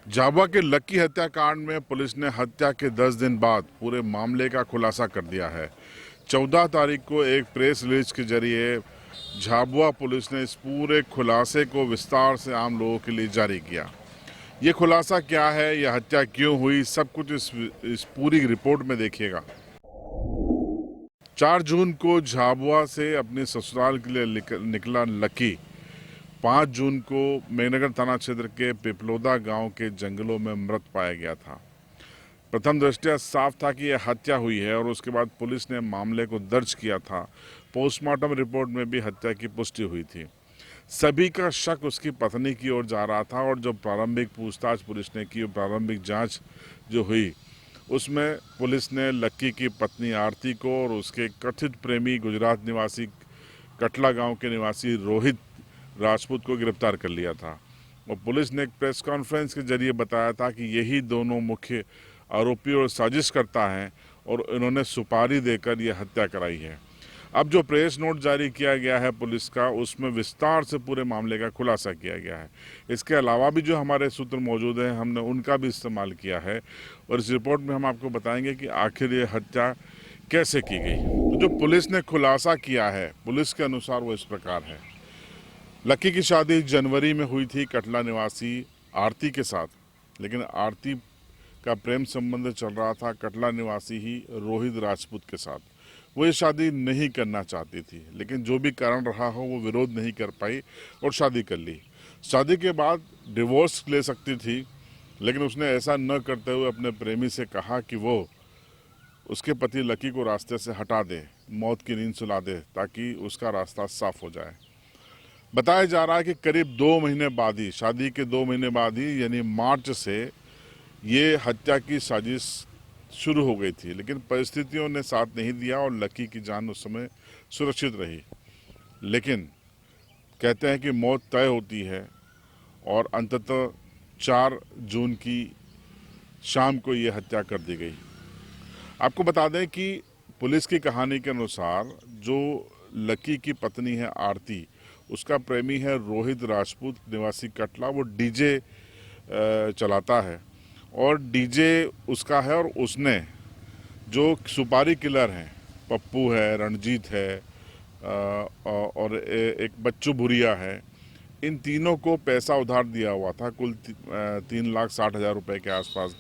झाबुआ के लक्की हत्याकांड में पुलिस ने हत्या के 10 दिन बाद पूरे मामले का खुलासा कर दिया है। 14 तारीख को एक प्रेस रिलीज के जरिए झाबुआ पुलिस ने इस पूरे खुलासे को विस्तार से आम लोगों के लिए जारी किया। ये खुलासा क्या है, यह हत्या क्यों हुई, सब कुछ इस पूरी रिपोर्ट में देखिएगा। 4 जून को झाबुआ से अपने ससुराल के लिए निकला लक्की 5 जून को मेघनगर थाना क्षेत्र के पिपलोदा गांव के जंगलों में मृत पाया गया था। प्रथम दृष्टया साफ था कि यह हत्या हुई है और उसके बाद पुलिस ने मामले को दर्ज किया था। पोस्टमार्टम रिपोर्ट में भी हत्या की पुष्टि हुई थी। सभी का शक उसकी पत्नी की ओर जा रहा था और जो प्रारंभिक पूछताछ पुलिस ने की, प्रारंभिक जांच जो हुई, उसमें पुलिस ने लक्की की पत्नी आरती को और उसके कथित प्रेमी गुजरात निवासी कटला गांव के निवासी रोहित राजपूत को गिरफ्तार कर लिया था। और पुलिस ने एक प्रेस कॉन्फ्रेंस के जरिए बताया था कि यही दोनों मुख्य आरोपी और साजिश करता है और इन्होंने सुपारी देकर यह हत्या कराई है। अब जो प्रेस नोट जारी किया गया है पुलिस का, उसमें विस्तार से पूरे मामले का खुलासा किया गया है। इसके अलावा भी जो हमारे सूत्र मौजूद हैं, हमने उनका भी इस्तेमाल किया है और इस रिपोर्ट में हम आपको बताएंगे कि आखिर ये हत्या कैसे की गई। तो जो पुलिस ने खुलासा किया है, पुलिस के अनुसार वो इस प्रकार है। लक्की की शादी जनवरी में हुई थी कटला निवासी आरती के साथ, लेकिन आरती का प्रेम संबंध चल रहा था कटला निवासी ही रोहित राजपूत के साथ। वो ये शादी नहीं करना चाहती थी, लेकिन जो भी कारण रहा हो वो विरोध नहीं कर पाई और शादी कर ली। शादी के बाद डिवोर्स ले सकती थी, लेकिन उसने ऐसा न करते हुए अपने प्रेमी से कहा कि वो उसके पति लक्की को रास्ते से हटा दे, मौत की नींद सुला दे, ताकि उसका रास्ता साफ हो जाए। बताया जा रहा है कि करीब 2 महीने बाद ही, शादी के 2 महीने बाद ही, यानी मार्च से ये हत्या की साजिश शुरू हो गई थी, लेकिन परिस्थितियों ने साथ नहीं दिया और लक्की की जान उस समय सुरक्षित रही। लेकिन कहते हैं कि मौत तय होती है और अंततः 4 जून की शाम को ये हत्या कर दी गई। आपको बता दें कि पुलिस की कहानी के अनुसार जो लक्की की पत्नी है आरती, उसका प्रेमी है रोहित राजपूत निवासी कटला। वो डीजे चलाता है और डीजे उसका है और उसने जो सुपारी किलर हैं, पप्पू है, रणजीत है और एक बच्चू भुरिया है, इन तीनों को पैसा उधार दिया हुआ था। कुल 3,60,000 रुपये के आसपास।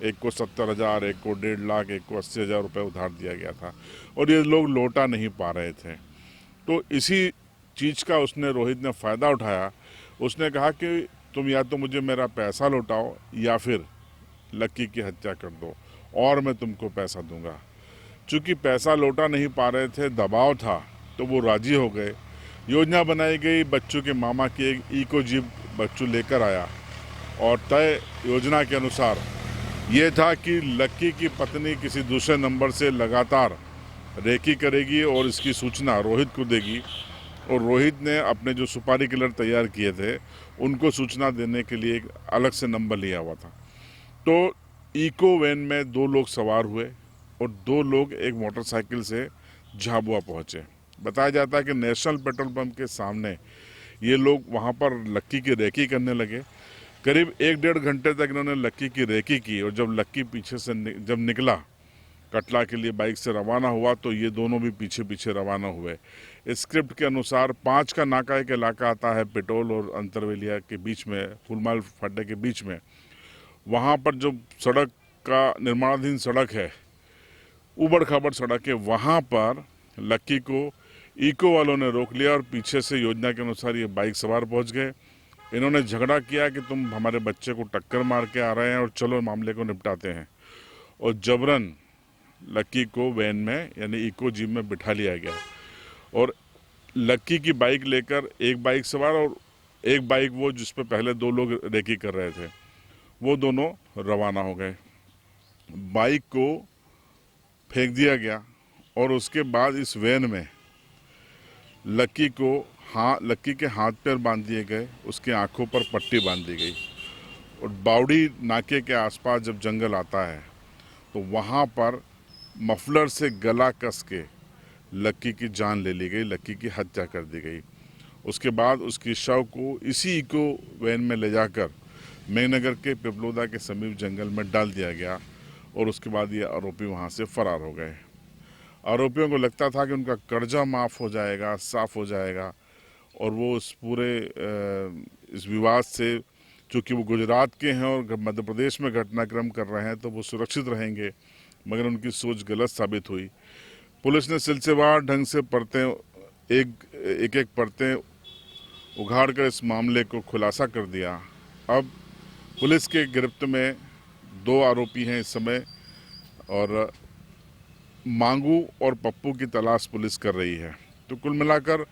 एक को 70,000, एक को 1.5 लाख, एक को 80,000 रुपये उधार दिया गया था और ये लोग लौटा नहीं पा रहे थे। तो इसी चीज़ का उसने, रोहित ने फ़ायदा उठाया। उसने कहा कि तुम या तो मुझे मेरा पैसा लौटाओ या फिर लक्की की हत्या कर दो और मैं तुमको पैसा दूंगा। चूँकि पैसा लौटा नहीं पा रहे थे, दबाव था, तो वो राजी हो गए। योजना बनाई गई। बच्चू के मामा की एक इको जीप बच्चू लेकर आया और तय योजना के अनुसार ये था कि लक्की की पत्नी किसी दूसरे नंबर से लगातार रेकी करेगी और इसकी सूचना रोहित को देगी और रोहित ने अपने जो सुपारी किलर तैयार किए थे उनको सूचना देने के लिए एक अलग से नंबर लिया हुआ था। तो इको वैन में 2 लोग सवार हुए और 2 लोग एक मोटरसाइकिल से झाबुआ पहुंचे। बताया जाता है कि नेशनल पेट्रोल पंप के सामने ये लोग वहां पर लक्की की रेकी करने लगे। करीब 1-1.5 घंटे तक इन्होंने लक्की की रेकी की और जब लक्की पीछे से जब निकला, कटला के लिए बाइक से रवाना हुआ, तो ये दोनों भी पीछे पीछे रवाना हुए। स्क्रिप्ट के अनुसार 5 का नाका एक इलाका आता है पिटोल और अंतरवेलिया के बीच में, फुलमाल फाटे के बीच में। वहाँ पर जो सड़क का निर्माणाधीन सड़क है, उबड़ खाबड़ सड़क है, वहाँ पर लक्की को इको वालों ने रोक लिया और पीछे से योजना के अनुसार ये बाइक सवार पहुँच गए। इन्होंने झगड़ा किया कि तुम हमारे बच्चे को टक्कर मार के आ रहे हैं और चलो मामले को निपटाते हैं, और जबरन लक्की को वैन में यानी इको जीप में बिठा लिया गया और लक्की की बाइक लेकर एक बाइक सवार और एक बाइक वो जिस पे पहले 2 लोग रेकी कर रहे थे, वो दोनों रवाना हो गए। बाइक को फेंक दिया गया और उसके बाद इस वैन में लक्की के हाथ पैर बांध दिए गए, उसके आंखों पर पट्टी बांध दी गई और बावड़ी नाके के आसपास जब जंगल आता है तो वहाँ पर मफलर से गला कस के लक्की की जान ले ली गई, लक्की की हत्या कर दी गई। उसके बाद उसकी शव को इसी इको वैन में ले जाकर मेघनगर के पिपलोदा के समीप जंगल में डाल दिया गया और उसके बाद ये आरोपी वहाँ से फरार हो गए। आरोपियों को लगता था कि उनका कर्जा माफ़ हो जाएगा, साफ़ हो जाएगा और वो इस पूरे इस विवाद से, चूँकि वो गुजरात के हैं और मध्य प्रदेश में घटनाक्रम कर रहे हैं, तो वो सुरक्षित रहेंगे, मगर उनकी सोच गलत साबित हुई। पुलिस ने सिलसिलेवार ढंग से एक एक परतें उघाड़ कर इस मामले को खुलासा कर दिया। अब पुलिस के गिरफ्त में 2 आरोपी हैं इस समय और मांगू और पप्पू की तलाश पुलिस कर रही है। तो कुल मिलाकर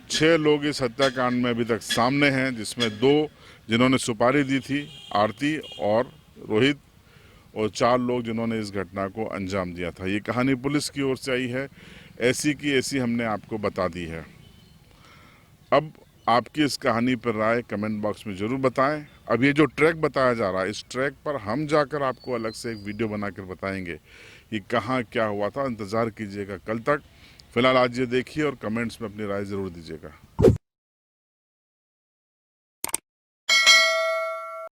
6 लोग इस हत्याकांड में अभी तक सामने हैं, जिसमें 2 जिन्होंने सुपारी दी थी, आरती और रोहित, और 4 लोग जिन्होंने इस घटना को अंजाम दिया था। ये कहानी पुलिस की ओर से आई है, ऐसी की ऐसी हमने आपको बता दी है। अब आपकी इस कहानी पर राय कमेंट बॉक्स में ज़रूर बताएं। अब ये जो ट्रैक बताया जा रहा है, इस ट्रैक पर हम जाकर आपको अलग से एक वीडियो बनाकर बताएंगे कि कहाँ क्या हुआ था। इंतज़ार कीजिएगा कल तक। फिलहाल आज ये देखिए और कमेंट्स में अपनी राय ज़रूर दीजिएगा।